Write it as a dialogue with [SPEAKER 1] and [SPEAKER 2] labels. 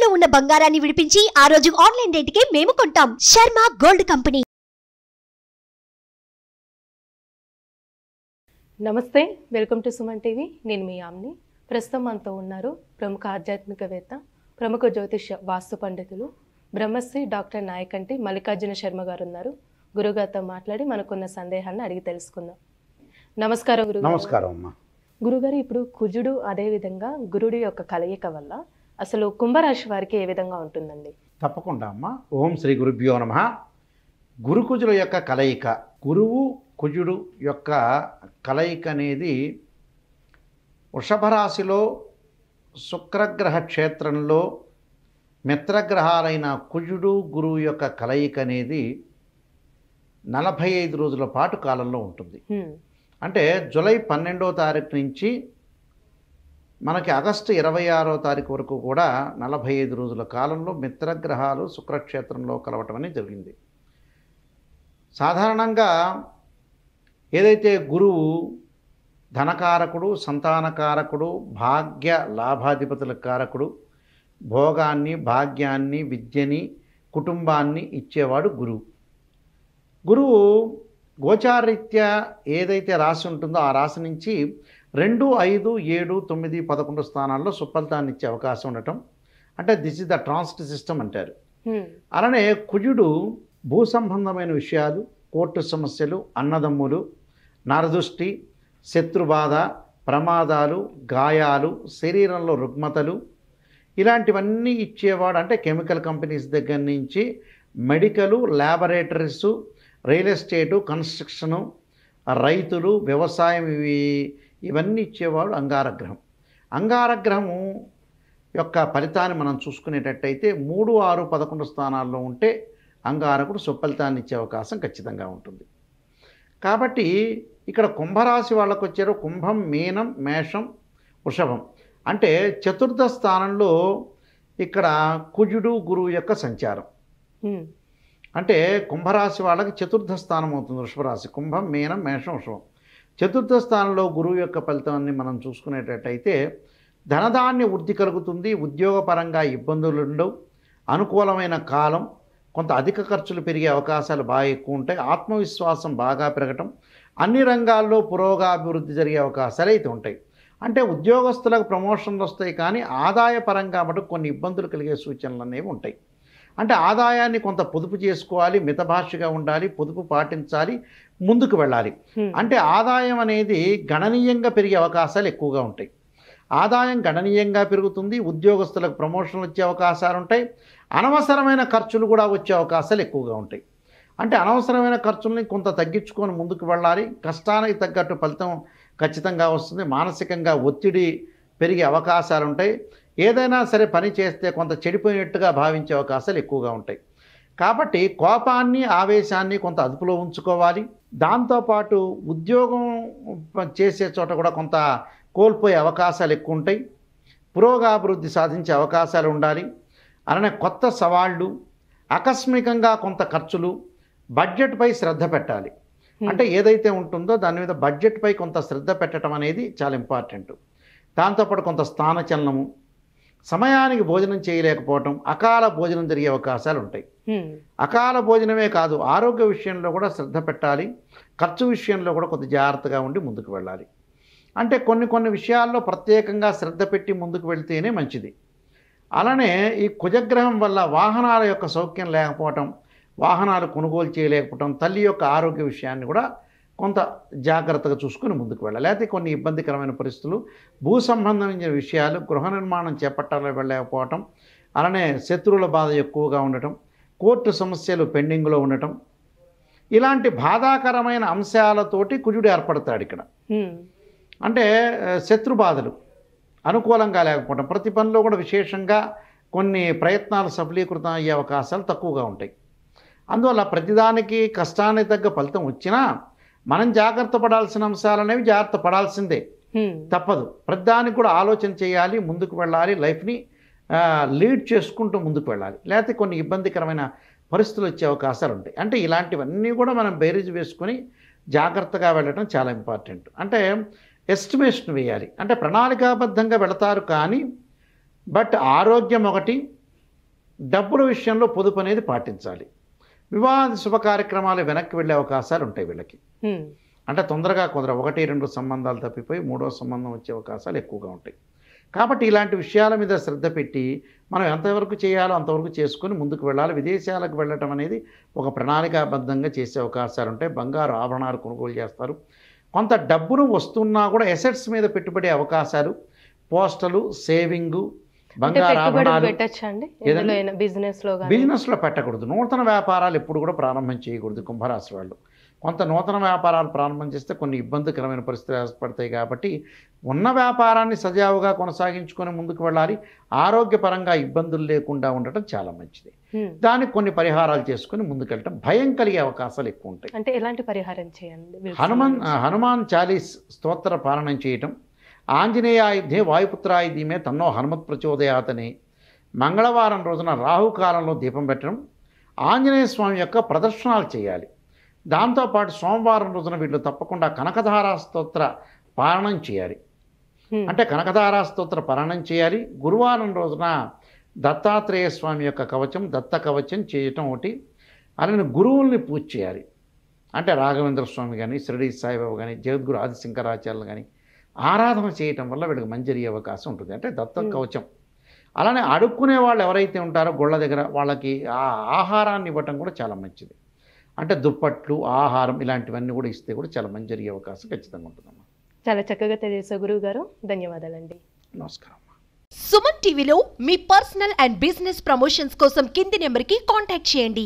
[SPEAKER 1] తాకట్టులో ఉన్న బంగారాన్ని విడిపించి ఆ రోజు ఆన్లైన్ రేటుకే మేము కొంటాం. Sharma gold company.
[SPEAKER 2] నమస్తే, వెల్కమ్ టు సుమన్ టీవీ. నేను మీ ఆమ్ని. ప్రస్తుతం మనతో ఉన్నారు ప్రముఖ ఆధ్యాత్మికవేత్త, ప్రముఖ జ్యోతిష్య వాస్తు పండితులు, బ్రహ్మశ్రీ డాక్టర్ నాయకంటి మల్లికార్జున శర్మ గారు ఉన్నారు. గురుగారితో మాట్లాడి మనకున్న సందేహాలను అడిగి తెలుసుకుందాం. నమస్కారం గురుగారు.
[SPEAKER 3] నమస్కారం అమ్మా.
[SPEAKER 2] గురుగారు, ఇప్పుడు కుజుడు అదేవిధంగా గురుడి యొక్క కలయిక వల్ల అసలు కుంభరాశి వారికి ఏ విధంగా ఉంటుందండి?
[SPEAKER 3] తప్పకుండా అమ్మా. ఓం శ్రీ గురుభ్యో నమః. గురు కుజుల యొక్క కలయిక, గురువు కుజుడు యొక్క కలయిక అనేది వృషభ రాశిలో శుక్రగ్రహ క్షేత్రంలో మిత్రగ్రహాలైన కుజుడు గురువు యొక్క కలయిక అనేది 45 రోజుల పాటు కాలంలో ఉంటుంది. అంటే జూలై 12వ తారీఖు నుంచి మనకి ఆగస్టు 26వ తారీఖు వరకు కూడా 45 రోజుల కాలంలో మిత్రగ్రహాలు శుక్రక్షేత్రంలో కలవటం అనేది జరిగింది. సాధారణంగా ఏదైతే గురువు ధనకారకుడు, సంతానకారకుడు, భాగ్య లాభాధిపతుల కారకుడు, భోగాన్ని, భాగ్యాన్ని, విద్యని, కుటుంబాన్ని ఇచ్చేవాడు గురువు. గురువు గోచారరీత్యా ఏదైతే రాశి ఉంటుందో ఆ రాశి నుంచి 2, 5, 7, 9, 11 స్థానాల్లో సుఫలితాన్ని ఇచ్చే అవకాశం ఉండటం, అంటే this is the transit system అంటారు. అలానే కుజుడు భూ సంబంధమైన విషయాలు, కోర్టు సమస్యలు, అన్నదమ్ములు, నరదృష్టి, శత్రుబాధ, ప్రమాదాలు, గాయాలు, శరీరంలో రుగ్మతలు, ఇలాంటివన్నీ ఇచ్చేవాడు. అంటే కెమికల్ కంపెనీస్ దగ్గర నుంచి మెడికలు, ల్యాబొరేటరీసు, రియల్ ఎస్టేటు, కన్స్ట్రక్షను, రైతులు, వ్యవసాయం, ఇవన్నీ ఇచ్చేవాడు అంగారగ్రహం. అంగారగ్రహము యొక్క ఫలితాన్ని మనం చూసుకునేటట్టయితే 3, 6, 11 స్థానాల్లో ఉంటే అంగారకుడు సుఫలితాన్ని ఇచ్చే అవకాశం ఖచ్చితంగా ఉంటుంది. కాబట్టి ఇక్కడ కుంభరాశి వాళ్ళకు వచ్చారు కుంభం, మీనం, మేషం, వృషభం. అంటే చతుర్థ స్థానంలో ఇక్కడ కుజుడు గురువు యొక్క సంచారం. అంటే కుంభరాశి వాళ్ళకి చతుర్థ స్థానం అవుతుంది వృషభ రాశి. కుంభం, మీనం, మేషం, వృషభం. చతుర్థ స్థానంలో గురువు యొక్క ఫలితాన్ని మనం చూసుకునేటట్టయితే ధనధాన్య వృద్ధి కలుగుతుంది, ఉద్యోగపరంగా ఇబ్బందులు ఉండవు, అనుకూలమైన కాలం, కొంత అధిక ఖర్చులు పెరిగే అవకాశాలు బాగా ఎక్కువ ఉంటాయి, ఆత్మవిశ్వాసం బాగా పెరగటం, అన్ని రంగాల్లో పురోగాభివృద్ధి జరిగే అవకాశాలు అయితే ఉంటాయి. అంటే ఉద్యోగస్తులకు ప్రమోషన్లు వస్తాయి, కానీ ఆదాయపరంగా మటుకు కొన్ని ఇబ్బందులు కలిగే సూచనలు అనేవి ఉంటాయి. అంటే ఆదాయాన్ని కొంత పొదుపు చేసుకోవాలి, మితభాషగా ఉండాలి, పొదుపు పాటించాలి, ముందుకు వెళ్ళాలి. అంటే ఆదాయం అనేది గణనీయంగా పెరిగే అవకాశాలు ఎక్కువగా ఉంటాయి. ఆదాయం గణనీయంగా పెరుగుతుంది, ఉద్యోగస్తులకు ప్రమోషన్లు వచ్చే అవకాశాలు ఉంటాయి, అనవసరమైన ఖర్చులు కూడా వచ్చే అవకాశాలు ఎక్కువగా ఉంటాయి. అంటే అనవసరమైన ఖర్చుల్ని కొంత తగ్గించుకొని ముందుకు వెళ్ళాలి. కష్టానికి తగ్గట్టు ఫలితం ఖచ్చితంగా వస్తుంది. మానసికంగా ఒత్తిడి పెరిగే అవకాశాలు ఉంటాయి. ఏదైనా సరే పని చేస్తే కొంత చెడిపోయినట్టుగా భావించే అవకాశాలు ఎక్కువగా ఉంటాయి. కాబట్టి కోపాన్ని, ఆవేశాన్ని కొంత అదుపులో ఉంచుకోవాలి. దాంతోపాటు ఉద్యోగం చేసే చోట కూడా కొంత కోల్పోయే అవకాశాలు ఎక్కువ ఉంటాయి. పురోగాభివృద్ధి సాధించే అవకాశాలు ఉండాలి. అలానే కొత్త సవాళ్ళు, ఆకస్మికంగా కొంత ఖర్చులు, బడ్జెట్పై శ్రద్ధ పెట్టాలి. అంటే ఏదైతే ఉంటుందో దాని మీద బడ్జెట్పై కొంత శ్రద్ధ పెట్టడం అనేది చాలా ఇంపార్టెంట్. దాంతోపాటు కొంత స్థానచలనము, సమయానికి భోజనం చేయలేకపోవటం, అకాల భోజనం జరిగే అవకాశాలు ఉంటాయి. అకాల భోజనమే కాదు, ఆరోగ్య విషయంలో కూడా శ్రద్ధ పెట్టాలి. ఖర్చు విషయంలో కూడా కొంత జాగ్రత్తగా ఉండి ముందుకు వెళ్ళాలి. అంటే కొన్ని విషయాల్లో ప్రత్యేకంగా శ్రద్ధ పెట్టి ముందుకు వెళ్తేనే మంచిది. అలానే ఈ కుజగ్రహం వల్ల వాహనాల యొక్క సౌఖ్యం లేకపోవటం, వాహనాలు కొనుగోలు చేయలేకపోవటం, తల్లి యొక్క ఆరోగ్య విషయాన్ని కూడా కొంత జాగ్రత్తగా చూసుకుని ముందుకు వెళ్ళాలి. లేకపోతే కొన్ని ఇబ్బందికరమైన పరిస్థితులు, భూ సంబంధమైన విషయాలు, గృహ నిర్మాణం చేపట్టాలని వెళ్ళలేకపోవటం, అలానే శత్రువుల బాధ ఎక్కువగా ఉండటం, కోర్టు సమస్యలు పెండింగ్లో ఉండటం, ఇలాంటి బాధాకరమైన అంశాలతోటి కుజుడు ఏర్పడతాడు ఇక్కడ. అంటే శత్రు బాధలు అనుకూలంగా లేకపోవటం, ప్రతి పనిలో కూడా విశేషంగా కొన్ని ప్రయత్నాలు సఫలీకృతం అయ్యే అవకాశాలు తక్కువగా ఉంటాయి. అందువల్ల ప్రతిదానికి కష్టానికి తగ్గ ఫలితం వచ్చినా మనం జాగ్రత్త పడాల్సిన అంశాలు అనేవి జాగ్రత్త పడాల్సిందే, తప్పదు. ప్రతిదానికి కూడా ఆలోచన చేయాలి, ముందుకు వెళ్ళాలి, లైఫ్ని లీడ్ చేసుకుంటూ ముందుకు వెళ్ళాలి. లేకపోతే కొన్ని ఇబ్బందికరమైన పరిస్థితులు వచ్చే అవకాశాలు ఉంటాయి. అంటే ఇలాంటివన్నీ కూడా మనం బేరీజ్ వేసుకొని జాగ్రత్తగా వెళ్ళడం చాలా ఇంపార్టెంట్. అంటే ఎస్టిమేషన్ వేయాలి. అంటే ప్రణాళికాబద్ధంగా వెళతారు కానీ బట్ ఆరోగ్యం ఒకటి, డబ్బుల విషయంలో పొదుపు అనేది పాటించాలి. వివాహ శుభ కార్యక్రమాలు వెనక్కి వెళ్ళే అవకాశాలు ఉంటాయి వీళ్ళకి. అంటే తొందరగా కుదర 1-2 సంబంధాలు తప్పిపోయి 3వ సంబంధం వచ్చే అవకాశాలు ఎక్కువగా ఉంటాయి. కాబట్టి ఇలాంటి విషయాల మీద శ్రద్ధ పెట్టి మనం ఎంతవరకు చేయాలో అంతవరకు చేసుకొని ముందుకు వెళ్ళాలి. విదేశాలకు వెళ్ళటం అనేది ఒక ప్రణాళికాబద్ధంగా చేసే అవకాశాలు ఉంటాయి. బంగారు ఆభరణాలు కొనుగోలు చేస్తారు. కొంత డబ్బును వస్తున్నా కూడా ఎసెట్స్ మీద పెట్టుబడి అవకాశాలు, పోస్టలు, సేవింగు, బంగారు ఆభరణాలు. బిజినెస్లో పెట్టకూడదు. నూతన వ్యాపారాలు ఎప్పుడు కూడా ప్రారంభం చేయకూడదు కుంభరాశి వాళ్ళు. కొంత నూతన వ్యాపారాలు ప్రారంభం చేస్తే కొన్ని ఇబ్బందికరమైన పరిస్థితులు ఏర్పడతాయి. కాబట్టి ఉన్న వ్యాపారాన్ని సజావుగా కొనసాగించుకొని ముందుకు వెళ్ళాలి. ఆరోగ్యపరంగా ఇబ్బందులు లేకుండా ఉండటం చాలా మంచిది. దానికి కొన్ని పరిహారాలు చేసుకుని ముందుకెళ్ళటం, భయం కలిగే అవకాశాలు ఎక్కువ ఉంటాయి.
[SPEAKER 2] అంటే ఎలాంటి పరిహారం చేయండి?
[SPEAKER 3] హనుమాన్ చాలీస్ స్తోత్ర పాలనం చేయటం, ఆంజనేయాయుధే వాయుపుత్రాయుధీమే తన్నో హనుమత్ ప్రచోదయాతని, మంగళవారం రోజున రాహుకాలంలో దీపం పెట్టడం, ఆంజనేయ స్వామి యొక్క ప్రదర్శనలు చేయాలి. దాంతోపాటు సోమవారం రోజున వీళ్ళు తప్పకుండా కనకధారా స్తోత్ర పారాయణం చేయాలి. అంటే కనకధారా స్తోత్ర పారాయణం చేయాలి. గురువారం రోజున దత్తాత్రేయ స్వామి యొక్క కవచం, దత్త కవచం చేయటం ఒకటి. అలానే గురువుల్ని పూజ చేయాలి. అంటే రాఘవేంద్ర స్వామి కానీ, షిరిడి సాయిబాబా కానీ, జగద్గురు ఆది శంకరాచార్యులు కానీ ఆరాధన చేయటం వల్ల వీళ్ళకి మంచి జరిగే అవకాశం ఉంటుంది. అంటే దత్త కవచం. అలానే అడుక్కునే వాళ్ళు ఎవరైతే ఉంటారో గుళ్ళ దగ్గర వాళ్ళకి ఆ ఆహారాన్ని ఇవ్వటం కూడా చాలా మంచిది. అంటే దుప్పట్లు, ఆహారం ఇలాంటివన్నీ కూడా ఇస్తే కూడా చాలా మంచి జరిగే అవకాశం ఖచ్చితంగా ఉంటుందమ్మా.
[SPEAKER 2] చాలా చక్కగా తెలియజేశారు గురువు గారు. ధన్యవాదాలండి.
[SPEAKER 3] నమస్కారం.
[SPEAKER 1] సుమన్ టీవీలో మీ పర్సనల్ అండ్ బిజినెస్ ప్రమోషన్స్ కోసం కింది నెంబర్కి కాంటాక్ట్ చేయండి.